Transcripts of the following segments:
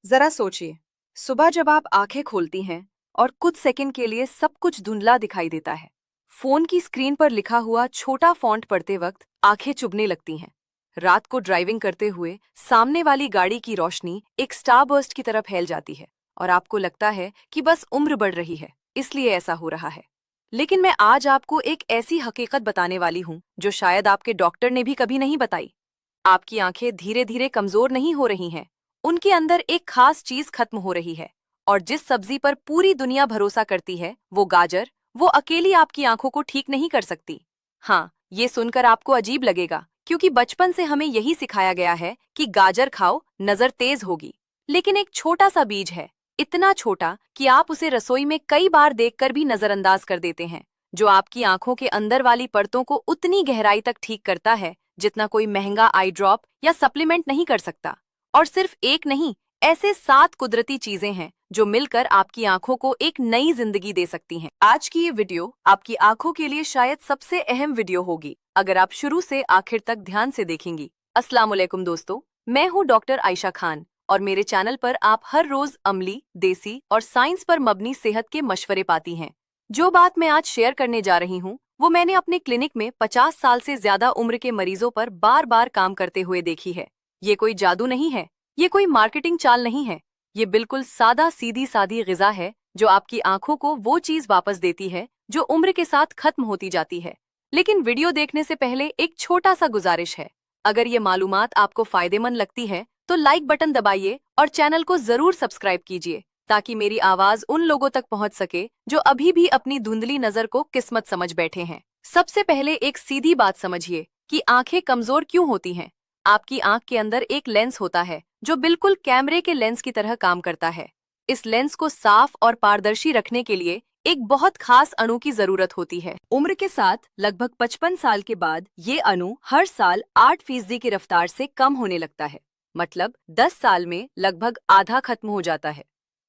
जरा सोचिए, सुबह जब आप आंखें खोलती हैं और कुछ सेकंड के लिए सब कुछ धुंधला दिखाई देता है। फोन की स्क्रीन पर लिखा हुआ छोटा फॉन्ट पढ़ते वक्त आंखें चुभने लगती हैं। रात को ड्राइविंग करते हुए सामने वाली गाड़ी की रोशनी एक स्टारबर्स्ट की तरह फैल जाती है और आपको लगता है कि बस उम्र बढ़ रही है, इसलिए ऐसा हो रहा है। लेकिन मैं आज आपको एक ऐसी हकीकत बताने वाली हूँ जो शायद आपके डॉक्टर ने भी कभी नहीं बताई। आपकी आंखें धीरे धीरे कमजोर नहीं हो रही हैं, उनके अंदर एक खास चीज खत्म हो रही है। और जिस सब्जी पर पूरी दुनिया भरोसा करती है, वो गाजर, वो अकेली आपकी आंखों को ठीक नहीं कर सकती। हाँ, ये सुनकर आपको अजीब लगेगा, क्योंकि बचपन से हमें यही सिखाया गया है कि गाजर खाओ, नजर तेज होगी। लेकिन एक छोटा सा बीज है, इतना छोटा कि आप उसे रसोई में कई बार देखकर भी नजरअंदाज कर देते हैं, जो आपकी आंखों के अंदर वाली परतों को उतनी गहराई तक ठीक करता है जितना कोई महंगा आई ड्रॉप या सप्लीमेंट नहीं कर सकता। और सिर्फ एक नहीं, ऐसे 7 कुदरती चीजें हैं जो मिलकर आपकी आंखों को एक नई जिंदगी दे सकती हैं। आज की ये वीडियो आपकी आंखों के लिए शायद सबसे अहम वीडियो होगी, अगर आप शुरू से आखिर तक ध्यान से देखेंगी। अस्सलाम वालेकुम दोस्तों, मैं हूँ डॉक्टर आयशा खान और मेरे चैनल पर आप हर रोज अमली, देसी और साइंस पर मबनी सेहत के मशवरे पाती हैं। जो बात मैं आज शेयर करने जा रही हूँ वो मैंने अपने क्लिनिक में 50 साल से ज्यादा उम्र के मरीजों पर बार बार काम करते हुए देखी है। ये कोई जादू नहीं है, ये कोई मार्केटिंग चाल नहीं है, ये बिल्कुल सादा सीधी सादी गिजा है जो आपकी आंखों को वो चीज वापस देती है जो उम्र के साथ खत्म होती जाती है। लेकिन वीडियो देखने से पहले एक छोटा सा गुजारिश है, अगर ये मालूमात आपको फायदेमंद लगती है तो लाइक बटन दबाइए और चैनल को जरूर सब्सक्राइब कीजिए, ताकि मेरी आवाज उन लोगों तक पहुंच सके जो अभी भी अपनी धुंधली नजर को किस्मत समझ बैठे हैं। सबसे पहले एक सीधी बात समझिए कि आंखें कमजोर क्यों होती हैं। आपकी आंख के अंदर एक लेंस होता है जो बिल्कुल कैमरे के लेंस की तरह काम करता है। इस लेंस को साफ और पारदर्शी रखने के लिए एक बहुत खास अणु की जरूरत होती है। उम्र के साथ लगभग 55 साल के बाद ये अणु हर साल 8% की रफ्तार से कम होने लगता है। मतलब 10 साल में लगभग आधा खत्म हो जाता है।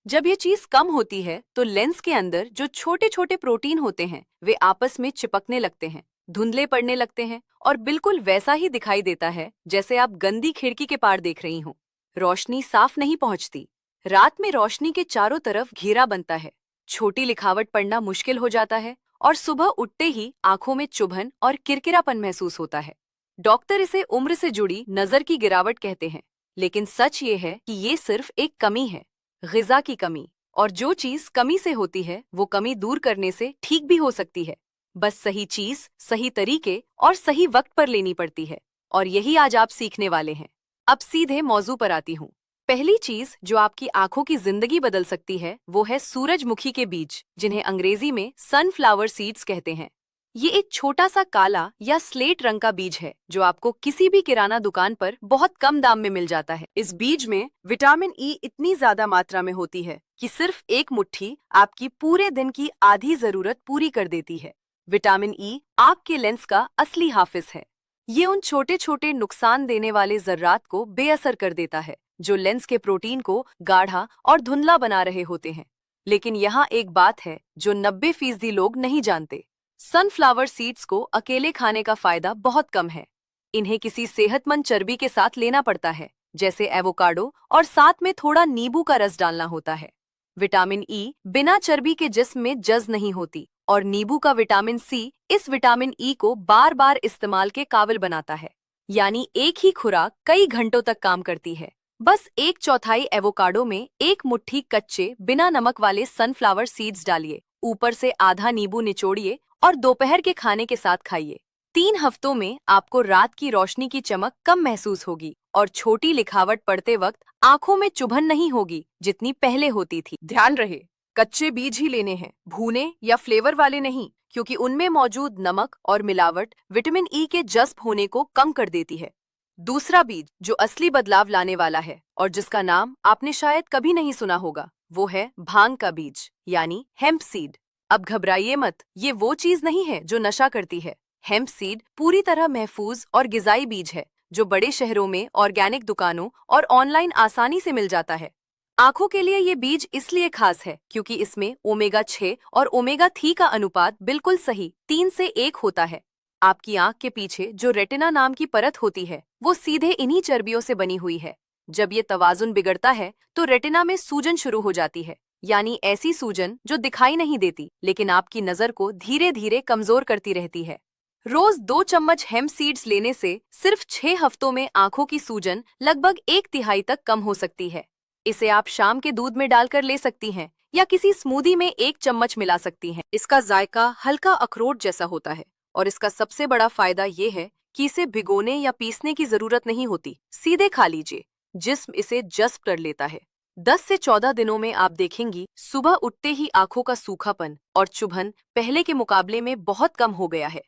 जब ये चीज कम होती है तो लेंस के अंदर जो छोटे छोटे प्रोटीन होते हैं वे आपस में चिपकने लगते हैं, धुंधले पड़ने लगते हैं और बिल्कुल वैसा ही दिखाई देता है जैसे आप गंदी खिड़की के पार देख रही हो। रोशनी साफ नहीं पहुंचती, रात में रोशनी के चारों तरफ घेरा बनता है, छोटी लिखावट पढ़ना मुश्किल हो जाता है और सुबह उठते ही आंखों में चुभन और किरकिरापन महसूस होता है। डॉक्टर इसे उम्र से जुड़ी नजर की गिरावट कहते हैं, लेकिन सच ये है कि ये सिर्फ एक कमी है, ग़िज़ा की कमी। और जो चीज कमी से होती है वो कमी दूर करने से ठीक भी हो सकती है। बस सही चीज, सही तरीके और सही वक्त पर लेनी पड़ती है। और यही आज आप सीखने वाले हैं। अब सीधे मौजू पर आती हूँ। पहली चीज जो आपकी आंखों की जिंदगी बदल सकती है वो है सूरजमुखी के बीज, जिन्हें अंग्रेजी में सनफ्लावर सीड्स कहते हैं। ये एक छोटा सा काला या स्लेट रंग का बीज है जो आपको किसी भी किराना दुकान पर बहुत कम दाम में मिल जाता है। इस बीज में विटामिन ई इतनी ज्यादा मात्रा में होती है कि सिर्फ एक मुट्ठी आपकी पूरे दिन की आधी जरूरत पूरी कर देती है। विटामिन ई आँख के लेंस का असली हाफिज है। ये उन छोटे छोटे नुकसान देने वाले जर्रात को बेअसर कर देता है जो लेंस के प्रोटीन को गाढ़ा और धुंधला बना रहे होते हैं। लेकिन यहाँ एक बात है जो 90% लोग नहीं जानते। सनफ्लावर सीड्स को अकेले खाने का फायदा बहुत कम है। इन्हें किसी सेहतमंद चर्बी के साथ लेना पड़ता है, जैसे एवोकाडो, और साथ में थोड़ा नींबू का रस डालना होता है। विटामिन ई बिना चर्बी के जिस्म में जज़्ब नहीं होती और नींबू का विटामिन सी इस विटामिन ई को बार बार इस्तेमाल के काबिल बनाता है। यानी एक ही खुराक कई घंटों तक काम करती है। बस 1/4 एवोकाडो में एक मुट्ठी कच्चे बिना नमक वाले सनफ्लावर सीड्स डालिए, ऊपर से आधा नींबू निचोड़िए और दोपहर के खाने के साथ खाइए। 3 हफ्तों में आपको रात की रोशनी की चमक कम महसूस होगी और छोटी लिखावट पढ़ते वक्त आंखों में चुभन नहीं होगी जितनी पहले होती थी। ध्यान रहे, कच्चे बीज ही लेने हैं, भूने या फ्लेवर वाले नहीं, क्योंकि उनमें मौजूद नमक और मिलावट विटामिन ई के जज्ब होने को कम कर देती है। दूसरा बीज जो असली बदलाव लाने वाला है और जिसका नाम आपने शायद कभी नहीं सुना होगा, वो है भांग का बीज, यानी हेम्प सीड। अब घबराइए मत, ये वो चीज नहीं है जो नशा करती है। हेम्प सीड पूरी तरह महफूज और गिजाई बीज है जो बड़े शहरों में ऑर्गेनिक दुकानों और ऑनलाइन आसानी से मिल जाता है। आंखों के लिए ये बीज इसलिए खास है क्योंकि इसमें ओमेगा 6 और ओमेगा 3 का अनुपात बिल्कुल सही 3 से 1 होता है। आपकी आंख के पीछे जो रेटिना नाम की परत होती है वो सीधे इन्हीं चर्बियों से बनी हुई है। जब ये तवाजुन बिगड़ता है तो रेटिना में सूजन शुरू हो जाती है, यानी ऐसी सूजन जो दिखाई नहीं देती लेकिन आपकी नजर को धीरे धीरे कमजोर करती रहती है। रोज 2 चम्मच हेम्प सीड्स लेने से सिर्फ 6 हफ्तों में आंखों की सूजन लगभग 1/3 तक कम हो सकती है। इसे आप शाम के दूध में डालकर ले सकती हैं या किसी स्मूदी में 1 चम्मच मिला सकती हैं। इसका जायका हल्का अखरोट जैसा होता है और इसका सबसे बड़ा फायदा ये है कि इसे भिगोने या पीसने की जरूरत नहीं होती, सीधे खा लीजिए। जिस्म इसे जज्ब कर लेता है। 10 से 14 दिनों में आप देखेंगी सुबह उठते ही आंखों का सूखापन और चुभन पहले के मुकाबले में बहुत कम हो गया है।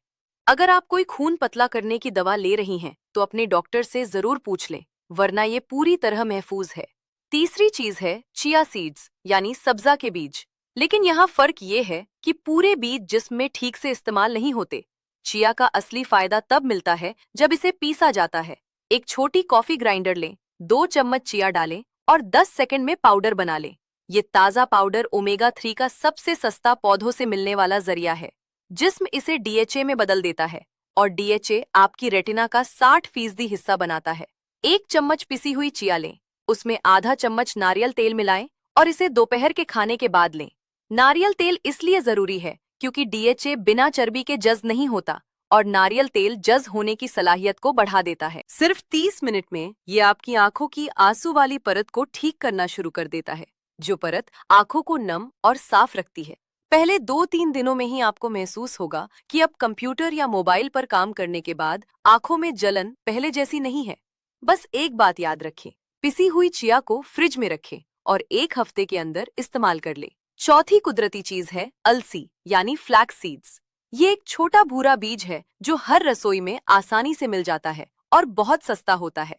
अगर आप कोई खून पतला करने की दवा ले रही हैं तो अपने डॉक्टर से जरूर पूछ लें, वरना ये पूरी तरह महफूज है। तीसरी चीज है चिया सीड्स यानी सब्जा के बीज। लेकिन यहाँ फर्क ये है कि पूरे बीज जिस्म में ठीक से इस्तेमाल नहीं होते। चिया का असली फायदा तब मिलता है जब इसे पीसा जाता है। एक छोटी कॉफी ग्राइंडर लें, 2 चम्मच चिया डालें और 10 सेकंड में पाउडर बना लें। ये ताज़ा पाउडर ओमेगा 3 का सबसे सस्ता पौधों से मिलने वाला जरिया है। जिस्म इसे डीएचए में बदल देता है और डीएचए आपकी रेटिना का 60% हिस्सा बनाता है। 1 चम्मच पिसी हुई चिया लें, उसमें आधा चम्मच नारियल तेल मिलाएं और इसे दोपहर के खाने के बाद लें। नारियल तेल इसलिए जरूरी है क्योंकि डीएचए बिना चर्बी के जज़ नहीं होता और नारियल तेल जज़ होने की सलाहियत को बढ़ा देता है। सिर्फ 30 मिनट में ये आपकी आंखों की आंसू वाली परत को ठीक करना शुरू कर देता है, जो परत आंखों को नम और साफ रखती है। पहले 2-3 दिनों में ही आपको महसूस होगा कि अब कंप्यूटर या मोबाइल पर काम करने के बाद आंखों में जलन पहले जैसी नहीं है। बस एक बात याद रखें, पिसी हुई चिया को फ्रिज में रखें और 1 हफ्ते के अंदर इस्तेमाल कर ले। चौथी कुदरती चीज है अलसी यानी फ्लैक्स सीड्स। ये एक छोटा भूरा बीज है जो हर रसोई में आसानी से मिल जाता है और बहुत सस्ता होता है।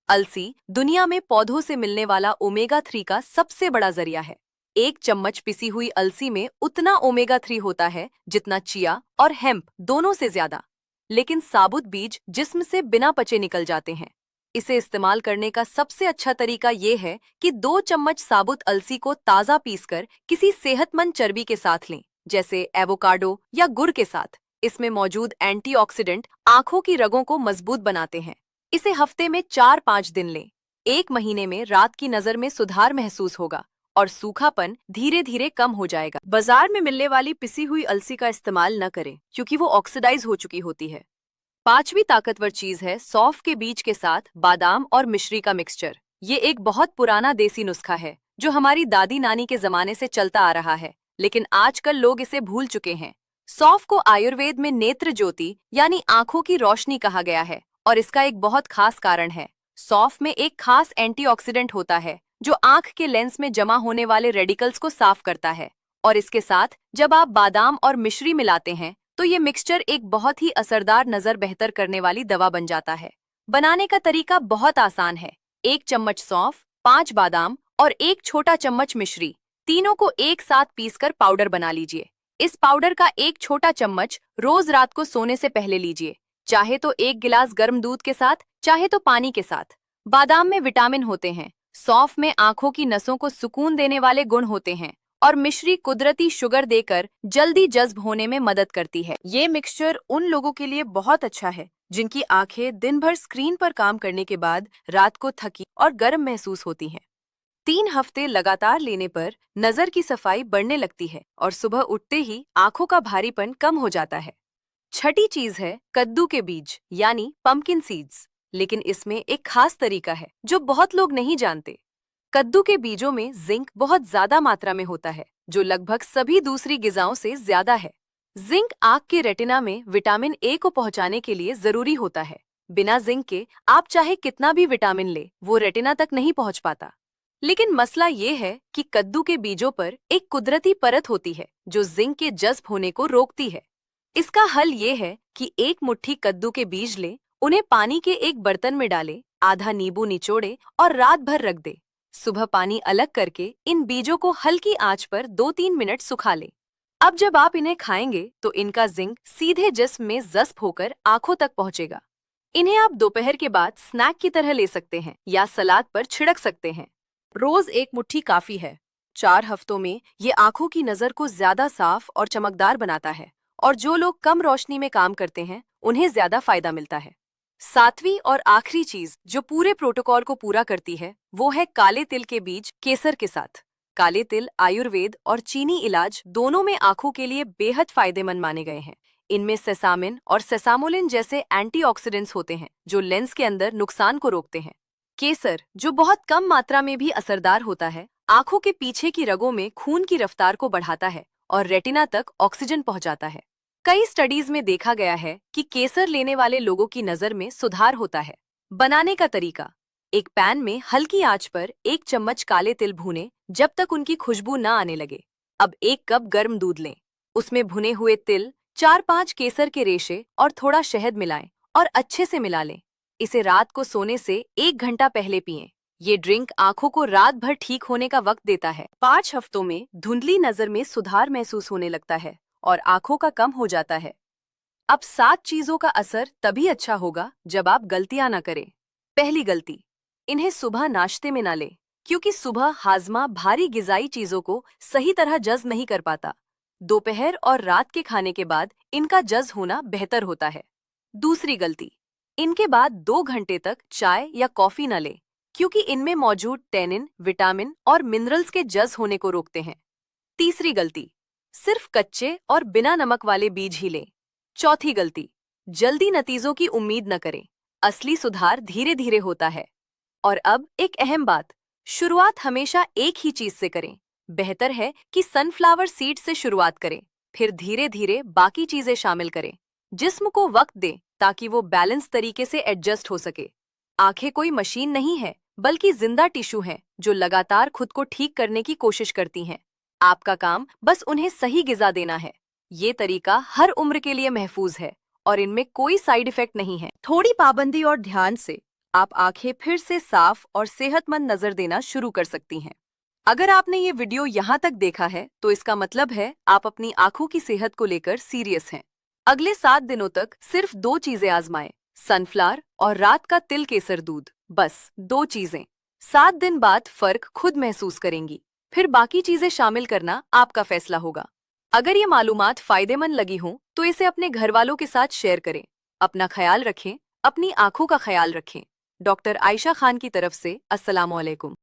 अलसी दुनिया में पौधों से मिलने वाला ओमेगा 3 का सबसे बड़ा जरिया है। 1 चम्मच पिसी हुई अलसी में उतना ओमेगा 3 होता है जितना चिया और हेम्प दोनों से ज्यादा। लेकिन साबुत बीज जिस्म से बिना पचे निकल जाते हैं। इसे इस्तेमाल करने का सबसे अच्छा तरीका ये है कि 2 चम्मच साबुत अलसी को ताज़ा पीसकर किसी सेहतमंद चर्बी के साथ लें, जैसे एवोकाडो या गुड़ के साथ। इसमें मौजूद एंटीऑक्सीडेंट आंखों की रगों को मजबूत बनाते हैं। इसे हफ्ते में 4-5 दिन लें। 1 महीने में रात की नजर में सुधार महसूस होगा और सूखापन धीरे धीरे कम हो जाएगा। बाजार में मिलने वाली पिसी हुई अलसी का इस्तेमाल न करें क्योंकि वो ऑक्सीडाइज हो चुकी होती है। 5वीं ताकतवर चीज है सौंफ के बीज के साथ बादाम और मिश्री का मिक्सचर। ये एक बहुत पुराना देसी नुस्खा है जो हमारी दादी नानी के जमाने से चलता आ रहा है, लेकिन आजकल लोग इसे भूल चुके हैं। सौंफ को आयुर्वेद में नेत्र ज्योति यानी आंखों की रोशनी कहा गया है और इसका एक बहुत खास कारण है। सौंफ में एक खास एंटीऑक्सीडेंट होता है जो आंख के लेंस में जमा होने वाले रेडिकल्स को साफ करता है। और इसके साथ जब आप बादाम और मिश्री मिलाते हैं तो ये मिक्सचर एक बहुत ही असरदार नजर बेहतर करने वाली दवा बन जाता है। बनाने का तरीका बहुत आसान है। 1 चम्मच सौंफ, 5 बादाम और 1 छोटा चम्मच मिश्री, तीनों को एक साथ पीसकर पाउडर बना लीजिए। इस पाउडर का 1 छोटा चम्मच रोज रात को सोने से पहले लीजिए, चाहे तो 1 गिलास गर्म दूध के साथ, चाहे तो पानी के साथ। बादाम में विटामिन होते हैं, सौंफ में आंखों की नसों को सुकून देने वाले गुण होते हैं और मिश्री कुदरती शुगर देकर जल्दी जज्ब होने में मदद करती है। ये मिक्सचर उन लोगों के लिए बहुत अच्छा है जिनकी आंखें दिन भर स्क्रीन पर काम करने के बाद रात को थकी और गर्म महसूस होती हैं। 3 हफ्ते लगातार लेने पर नजर की सफाई बढ़ने लगती है और सुबह उठते ही आंखों का भारीपन कम हो जाता है। छठी चीज है कद्दू के बीज यानी पंपकिन सीड्स। लेकिन इसमें एक खास तरीका है जो बहुत लोग नहीं जानते। कद्दू के बीजों में जिंक बहुत ज्यादा मात्रा में होता है जो लगभग सभी दूसरी गिजाओं से ज्यादा है। जिंक आंख के रेटिना में विटामिन ए को पहुंचाने के लिए जरूरी होता है। बिना जिंक के आप चाहे कितना भी विटामिन ले, वो रेटिना तक नहीं पहुंच पाता। लेकिन मसला ये है कि कद्दू के बीजों पर एक कुदरती परत होती है जो जिंक के जज्ब होने को रोकती है। इसका हल ये है कि 1 मुट्ठी कद्दू के बीज ले, उन्हें पानी के एक बर्तन में डाले, आधा नींबू निचोड़े और रात भर रख दे। सुबह पानी अलग करके इन बीजों को हल्की आंच पर 2-3 मिनट सुखा लें। अब जब आप इन्हें खाएंगे तो इनका जिंक सीधे जिस्म में जज्ब होकर आंखों तक पहुंचेगा। इन्हें आप दोपहर के बाद स्नैक की तरह ले सकते हैं या सलाद पर छिड़क सकते हैं। रोज 1 मुट्ठी काफी है। 4 हफ्तों में ये आंखों की नजर को ज्यादा साफ और चमकदार बनाता है और जो लोग कम रोशनी में काम करते हैं उन्हें ज्यादा फायदा मिलता है। सातवीं और आखिरी चीज जो पूरे प्रोटोकॉल को पूरा करती है वो है काले तिल के बीज केसर के साथ। काले तिल आयुर्वेद और चीनी इलाज दोनों में आंखों के लिए बेहद फायदेमंद माने गए हैं। इनमें सेसामिन और सेसामोलिन जैसे एंटीऑक्सीडेंट्स होते हैं जो लेंस के अंदर नुकसान को रोकते हैं। केसर जो बहुत कम मात्रा में भी असरदार होता है, आंखों के पीछे की रगों में खून की रफ्तार को बढ़ाता है और रेटिना तक ऑक्सीजन पहुंचाता है। कई स्टडीज में देखा गया है कि केसर लेने वाले लोगों की नजर में सुधार होता है। बनाने का तरीका: एक पैन में हल्की आंच पर 1 चम्मच काले तिल भूनें जब तक उनकी खुशबू न आने लगे। अब 1 कप गर्म दूध लें, उसमें भुने हुए तिल, 4-5 केसर के रेशे और थोड़ा शहद मिलाएं और अच्छे से मिला लें। इसे रात को सोने से 1 घंटा पहले पिएं। ये ड्रिंक आंखों को रात भर ठीक होने का वक्त देता है। 5 हफ्तों में धुंधली नजर में सुधार महसूस होने लगता है और आंखों का कम हो जाता है। अब 7 चीजों का असर तभी अच्छा होगा जब आप गलतियां ना करें। पहली गलती: इन्हें सुबह नाश्ते में ना लें, क्योंकि सुबह हाजमा भारी गिजाई चीजों को सही तरह जज़्ब नहीं कर पाता। दोपहर और रात के खाने के बाद इनका जज़्ब होना बेहतर होता है। दूसरी गलती: इनके बाद 2 घंटे तक चाय या कॉफी न लें, क्योंकि इनमें मौजूद टैनिन, विटामिन और मिनरल्स के जज़्ब होने को रोकते हैं। तीसरी गलती: सिर्फ कच्चे और बिना नमक वाले बीज ही लें। चौथी गलती: जल्दी नतीजों की उम्मीद न करें, असली सुधार धीरे धीरे होता है। और अब एक अहम बात: शुरुआत हमेशा एक ही चीज से करें। बेहतर है कि सनफ्लावर सीड से शुरुआत करें, फिर धीरे धीरे बाकी चीजें शामिल करें। जिस्म को वक्त दें ताकि वो बैलेंस तरीके से एडजस्ट हो सके। आंखें कोई मशीन नहीं है, बल्कि जिंदा टिश्यू हैं जो लगातार खुद को ठीक करने की कोशिश करती हैं। आपका काम बस उन्हें सही गिजा देना है। ये तरीका हर उम्र के लिए महफूज है और इनमें कोई साइड इफेक्ट नहीं है। थोड़ी पाबंदी और ध्यान से आप आंखें फिर से साफ और सेहतमंद नजर देना शुरू कर सकती हैं। अगर आपने ये वीडियो यहाँ तक देखा है तो इसका मतलब है आप अपनी आंखों की सेहत को लेकर सीरियस हैं। अगले 7 दिनों तक सिर्फ 2 चीजें आजमाएं: सनफ्लावर और रात का तिल केसर दूध। बस 2 चीजें। 7 दिन बाद फर्क खुद महसूस करेंगी। फिर बाकी चीजें शामिल करना आपका फैसला होगा। अगर ये मालूमात फायदेमंद लगी हों तो इसे अपने घर वालों के साथ शेयर करें। अपना ख्याल रखें, अपनी आंखों का ख्याल रखें। डॉक्टर आयशा खान की तरफ से अस्सलामुअलैकुम।